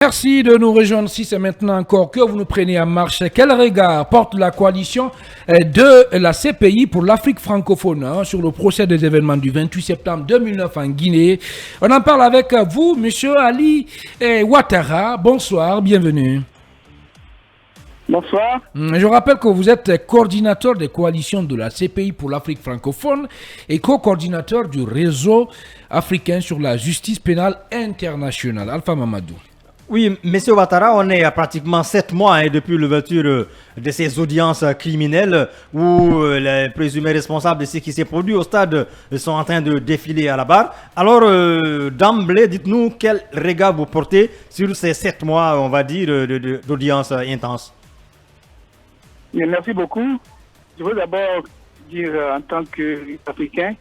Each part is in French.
Merci de nous rejoindre si c'est maintenant encore que vous nous prenez en marche. Quel regard porte la coalition de la CPI pour l'Afrique francophone sur le procès des événements du 28 septembre 2009 en Guinée? On en parle avec vous, Monsieur Ali Ouattara. Bonsoir, bienvenue. Bonsoir. Je rappelle que vous êtes coordinateur des coalitions de la CPI pour l'Afrique francophone et co-coordinateur du réseau africain sur la justice pénale internationale. Alpha Mamadou. Oui, Monsieur Ouattara, on est à pratiquement 7 mois depuis l'ouverture de ces audiences criminelles où les présumés responsables de ce qui s'est produit au stade sont en train de défiler à la barre. Alors, d'emblée, dites-nous quel regard vous portez sur ces 7 mois, on va dire, d'audience intense. Merci beaucoup. Je veux d'abord dire en tant qu'Africain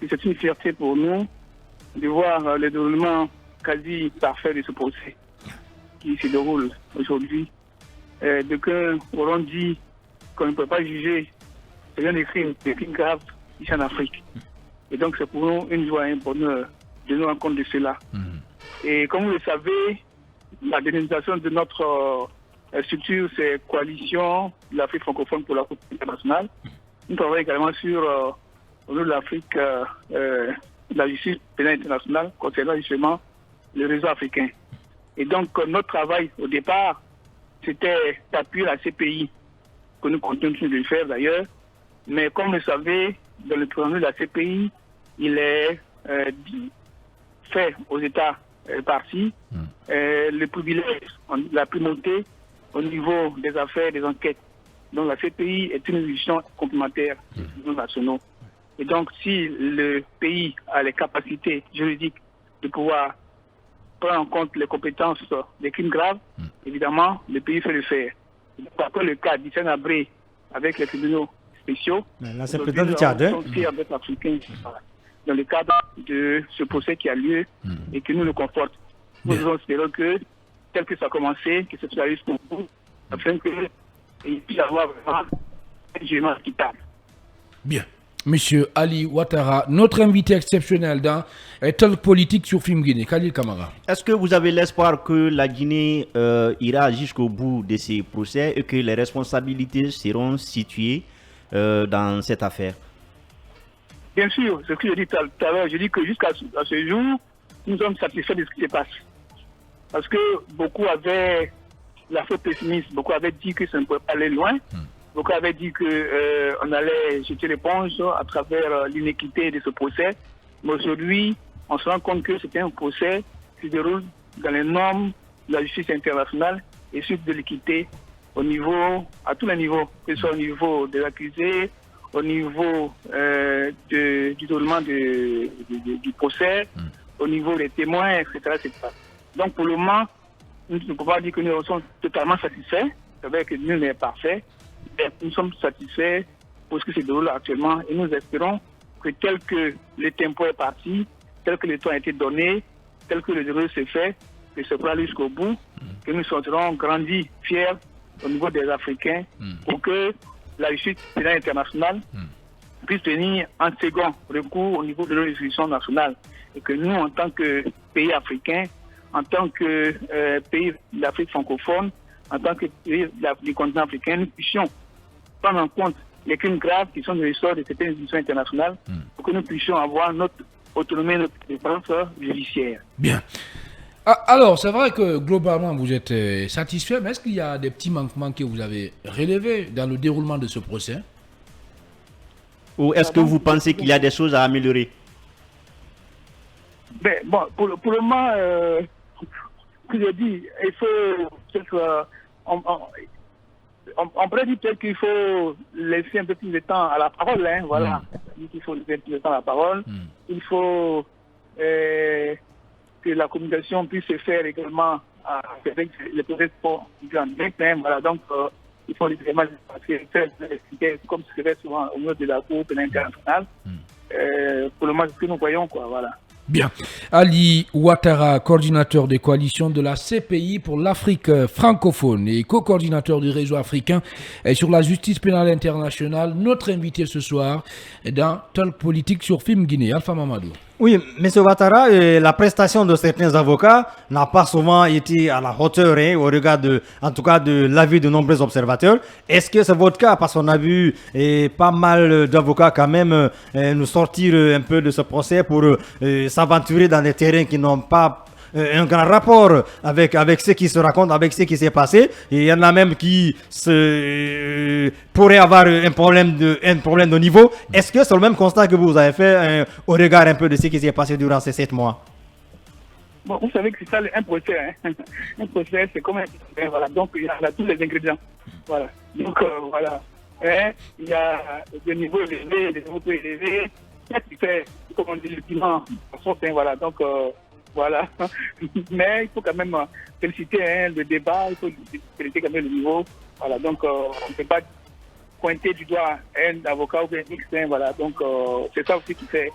que c'est une fierté pour nous de voir le déroulement quasi parfait de ce procès qui se déroule aujourd'hui. D'aucuns auront dit qu'on ne peut pas juger des crimes graves ici en Afrique. Et donc c'est pour nous une joie et un bonheur de nous rendre compte de cela. Et comme vous le savez, la dénomination de notre structure, c'est Coalition de l'Afrique francophone pour l'Afrique internationale. Nous travaillons également sur au niveau de l'Afrique, la justice pénale internationale concernant justement le réseau africain. Et donc, notre travail, au départ, c'était d'appuyer la CPI, que nous continuons de le faire d'ailleurs. Mais comme vous le savez, dans le préambule de la CPI, il est fait aux États partis le privilège, la primauté au niveau des affaires, des enquêtes. Donc, la CPI est une institution complémentaire des tribunaux nationaux. Et donc, si le pays a les capacités juridiques de pouvoir prendre en compte les compétences des crimes graves, évidemment, le pays fait le faire. Après le cas d'Hissène Habré avec les tribunaux spéciaux, là, c'est le président du Tchad, dans le cadre de ce procès qui a lieu et que nous le conforte. Nous espérons que, tel que ça a commencé, que ce soit jusqu'au bout, afin qu'il puisse y avoir vraiment un jugement équitable. Bien. Monsieur Ali Ouattara, notre invité exceptionnel dans Talk Politique sur Film Guinée, Khalil Kamara. Est-ce que vous avez l'espoir que la Guinée ira jusqu'au bout de ces procès et que les responsabilités seront situées dans cette affaire? Bien sûr, ce que je dis tout à l'heure, je dis que jusqu'à ce jour, nous sommes satisfaits de ce qui se passe. Parce que beaucoup avaient la faute pessimiste, beaucoup avaient dit que ça ne pouvait pas aller loin. Beaucoup avaient dit qu'on allait jeter l'éponge à travers l'inéquité de ce procès. Mais aujourd'hui, on se rend compte que c'est un procès qui se déroule dans les normes de la justice internationale et sur de l'équité à tous les niveaux, que ce soit au niveau des accusés, au niveau du déroulement du procès, au niveau des témoins, etc., etc. Donc pour le moment, nous ne pouvons pas dire que nous sommes totalement satisfaits. C'est vrai que nul n'est parfait. Nous sommes satisfaits pour ce qui se déroule actuellement et nous espérons que tel que le tempo est parti, tel que le temps a été donné, tel que le déroulé se fait, que ce sera jusqu'au bout, que nous serons grandis, fiers au niveau des Africains pour que la justice pénale internationale puisse tenir un second recours au niveau de nos institutions nationales et que nous, en tant que pays africains, en tant que pays d'Afrique francophone, en tant que pays du continent africain, nous puissions prendre en compte les crimes graves qui sont de l'histoire de certaines institutions internationales pour que nous puissions avoir notre autonomie, notre défense judiciaire. Bien. Alors, c'est vrai que globalement, vous êtes satisfait, mais est-ce qu'il y a des petits manquements que vous avez relevés dans le déroulement de ce procès? Ou est-ce que vous pensez qu'il y a des choses à améliorer? Ben, bon, pour le moment, que je dis, il faut peut-être, on pourrait dire peut-être qu'il faut laisser un peu plus de temps à la parole, hein, voilà. Il faut laisser plus de temps à la parole. Il faut que la communication puisse se faire également avec les projets en direct, hein, voilà. Donc, il faut vraiment expliquer comme ce que fait souvent au niveau de la Cour pénale internationale. Pour le moment, c'est ce que nous voyons, quoi, voilà. Bien. Ali Ouattara, coordinateur des coalitions de la CPI pour l'Afrique francophone et co-coordinateur du réseau africain sur la justice pénale internationale, notre invité ce soir dans Talk Politique sur Film Guinée. Alpha Mamadou. Oui, M. Ouattara, la prestation de certains avocats n'a pas souvent été à la hauteur au regard en tout cas de l'avis de nombreux observateurs. Est-ce que c'est votre cas? Parce qu'on a vu pas mal d'avocats quand même nous sortir un peu de ce procès pour s'aventurer dans des terrains qui n'ont pas un grand rapport avec ce qui se raconte, avec ce qui s'est passé. Et il y en a même qui pourraient avoir un problème de niveau. Est-ce que c'est le même constat que vous avez fait au regard un peu de ce qui s'est passé durant ces 7 mois? Bon, vous savez que c'est ça un procès. Hein. Un procès, c'est comme un procès, voilà. Donc, il y a tous les ingrédients. Voilà. Donc, voilà. Il y a des niveaux élevés, des niveaux peu élevés. Qu'est-ce qui fait, comme on dit, le bilan, voilà. Donc, voilà. Mais il faut quand même féliciter le débat, il faut féliciter quand même le niveau. Voilà. Donc, on ne peut pas pointer du doigt un avocat ou un X, voilà. Donc, c'est ça aussi qui fait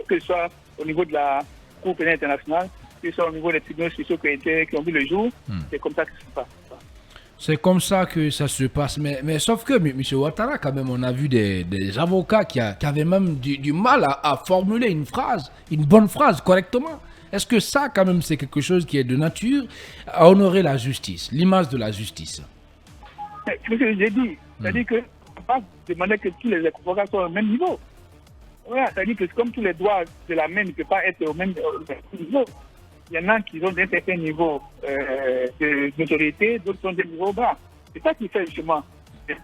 que ce soit au niveau de la Cour pénale internationale, que ce soit au niveau des tribunaux spéciaux qui ont vu le jour, c'est comme ça que ça se passe. C'est comme ça que ça se passe. Mais sauf que, M. Ouattara, quand même, on a vu des avocats qui avaient même du mal à formuler une bonne phrase correctement. Est-ce que ça, quand même, c'est quelque chose qui est de nature à honorer la justice, l'image de la justice? C'est ce que j'ai dit. C'est-à-dire qu'on ne peut pas demander que tous les avocats soient au même niveau. Voilà, c'est-à-dire que comme tous les doigts de la main ne peuvent pas être au même niveau. Il y en a qui ont un certain niveau d'autorité, d'autres ont des niveaux bas. C'est ça qui fait justement, c'est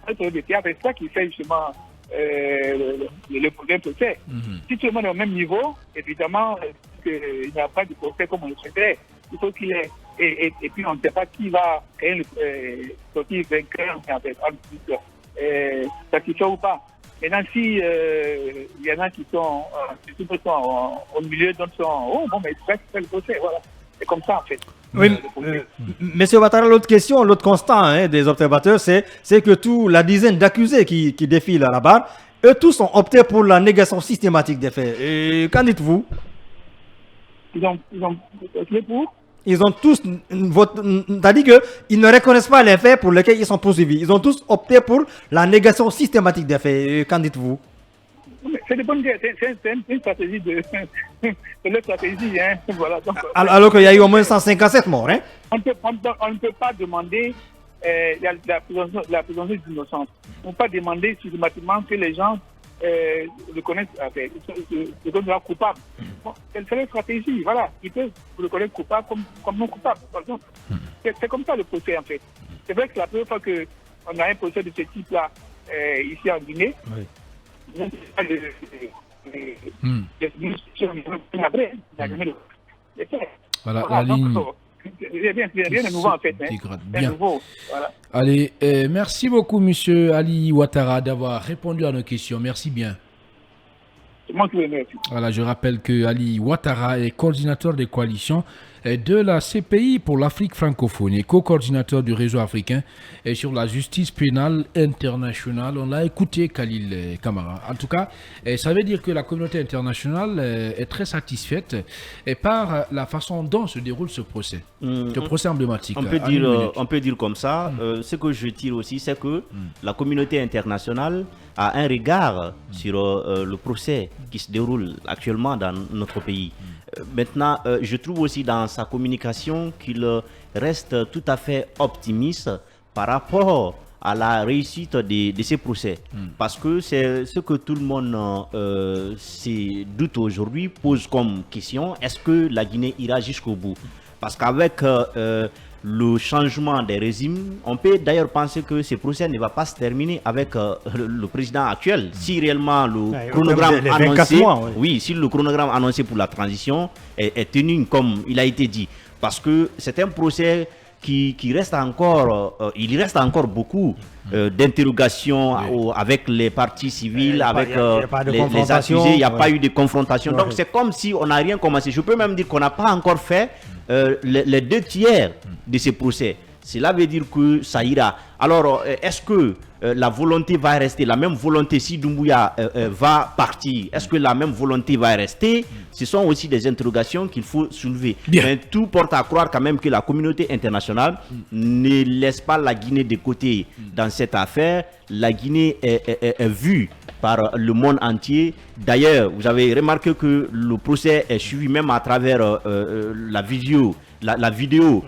ça qui fait justement le problème procès. Si tout le monde est au même niveau, évidemment, il n'y a pas de procès comme on le souhaiterait. Il faut qu'il y ait, et puis on ne sait pas qui va sortir vainqueur, satisfait ou pas. Maintenant, si il y en a qui sont au milieu, d'autres sont en haut, bon, mais c'est ça le procès, voilà. C'est comme ça, en fait. Oui, Monsieur Ouattara, l'autre constat des observateurs, c'est que la dizaine d'accusés qui défilent à la barre, eux tous ont opté pour la négation systématique des faits. Et qu'en dites-vous? Ils ont opté pour? Ils ont tous c'est-à-dire qu'ils ne reconnaissent pas les faits pour lesquels ils sont poursuivis. Ils ont tous opté pour la négation systématique des faits. Et qu'en dites-vous? C'est une stratégie c'est leur stratégie, hein. Voilà. Donc, alors qu'il y a eu au moins 157 morts, hein? On ne peut pas demander la présomption d'innocence. On ne peut pas demander systématiquement que les gens le connaissent, le connaissent coupable. Bon, c'est leur stratégie, voilà. Ils peuvent le connaître coupable comme non coupable, par exemple. C'est comme ça le procès, en fait. C'est vrai que la première fois qu'on a un procès de ce type-là ici en Guinée, oui. Voilà, la ligne. Rien de nouveau en fait. Bien. Nouveau, voilà. Allez, merci beaucoup, Monsieur Ali Ouattara, d'avoir répondu à nos questions. Merci bien. Voilà, je rappelle que Ali Ouattara est coordinateur des coalitions de la CPI pour l'Afrique francophone et co-coordinateur du réseau africain et sur la justice pénale internationale. On l'a écouté, Khalil Kamara. En tout cas, ça veut dire que la communauté internationale est très satisfaite par la façon dont se déroule ce procès. Ce procès emblématique. On peut dire comme ça. Ce que je tire aussi, c'est que la communauté internationale a un regard sur le procès qui se déroule actuellement dans notre pays. Maintenant, je trouve aussi dans sa communication qu'il reste tout à fait optimiste par rapport à la réussite de ces procès. Parce que c'est ce que tout le monde se doute aujourd'hui, pose comme question, est-ce que la Guinée ira jusqu'au bout? Parce qu'avec le changement des régimes, on peut d'ailleurs penser que ce procès ne va pas se terminer avec le président actuel. Si réellement le chronogramme annoncé, si le chronogramme annoncé pour la transition est tenu comme il a été dit, parce que c'est un procès qui reste encore, il reste encore beaucoup d'interrogations avec les partis civils, avec les accusés. Il n'y a pas eu de confrontation. Donc c'est comme si on n'a rien commencé. Je peux même dire qu'on n'a pas encore fait les 2 tiers de ces procès. Cela veut dire que ça ira. Alors, est-ce que la volonté va rester, la même volonté si Doumbouya va partir, est-ce que la même volonté va rester? Ce sont aussi des interrogations qu'il faut soulever. Bien. Mais tout porte à croire quand même que la communauté internationale ne laisse pas la Guinée de côté dans cette affaire. La Guinée est vue par le monde entier. D'ailleurs, vous avez remarqué que le procès est suivi même à travers la vidéo. La vidéo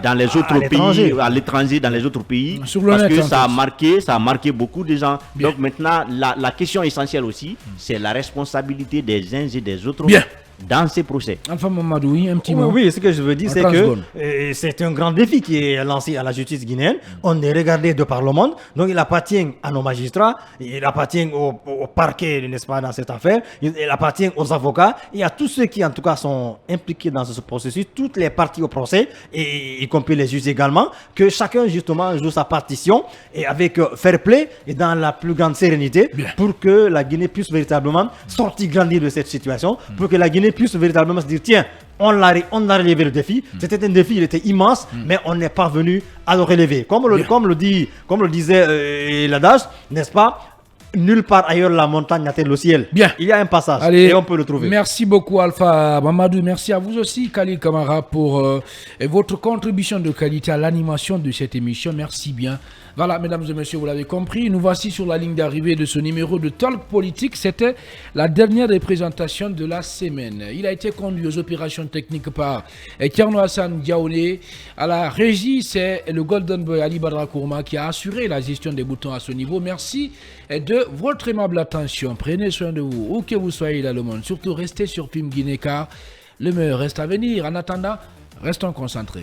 dans les autres pays, à l'étranger, dans les autres pays, parce que ça a marqué beaucoup de gens. Bien. Donc maintenant, la question essentielle aussi, c'est la responsabilité des uns et des autres. Bien. Dans ces procès. Alpha Mamadou, oui, un petit mot. Oui, ce que je veux dire, c'est que c'est un grand défi qui est lancé à la justice guinéenne. On est regardé de par le monde, donc il appartient à nos magistrats, il appartient au parquet, n'est-ce pas, dans cette affaire, il appartient aux avocats et à tous ceux qui, en tout cas, sont impliqués dans ce processus, toutes les parties au procès, et y compris les juges également, que chacun, justement, joue sa partition et avec fair play et dans la plus grande sérénité. Bien. Pour que la Guinée puisse véritablement sortir grandir de cette situation, pour que la Guinée puisse véritablement se dire tiens, on a relevé le défi. C'était un défi, il était immense, mais on n'est pas venu à le relever. Comme le disait l'adage, n'est-ce pas? Nulle part ailleurs la montagne n'atteint le ciel. Bien. Il y a un passage. Allez, et on peut le trouver. Merci beaucoup Alpha Mamadou. Merci à vous aussi Khalil Kamara pour votre contribution de qualité à l'animation de cette émission. Merci bien. Voilà, mesdames et messieurs, vous l'avez compris. Nous voici sur la ligne d'arrivée de ce numéro de Talk Politique. C'était la dernière représentation de la semaine. Il a été conduit aux opérations techniques par Tierno Hassan Diaoné. À la régie, c'est le Golden Boy Ali Badra Kourma qui a assuré la gestion des boutons à ce niveau. Merci de votre aimable attention. Prenez soin de vous, où que vous soyez dans le monde. Surtout, restez sur Film Guinée car le meilleur reste à venir. En attendant, restons concentrés.